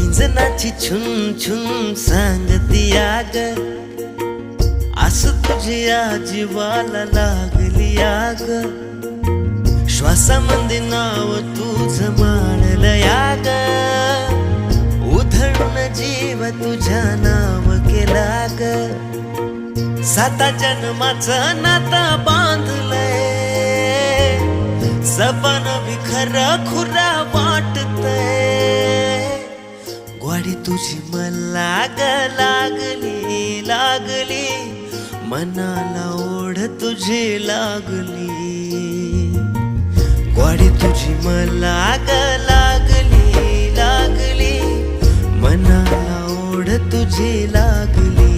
पैंजनाची छुन छुन सांगतिया ग, आस तुझ्या जीवाला लागलिया ग. श्वासामध्ये नाव तुझं माळलया ग, उधळून जीव तुझ्या नाव केला ग. साता जन्माचं नातं बांधलंय, सपन विखर खुरा वाटतंय. ग्वाडी तुझी मला ग लागली लागली, मनाला ओढ तुझी लागली. ग्वाडी तुझी मला ग लागली लागली, मनाला ओढ तुझी लागली.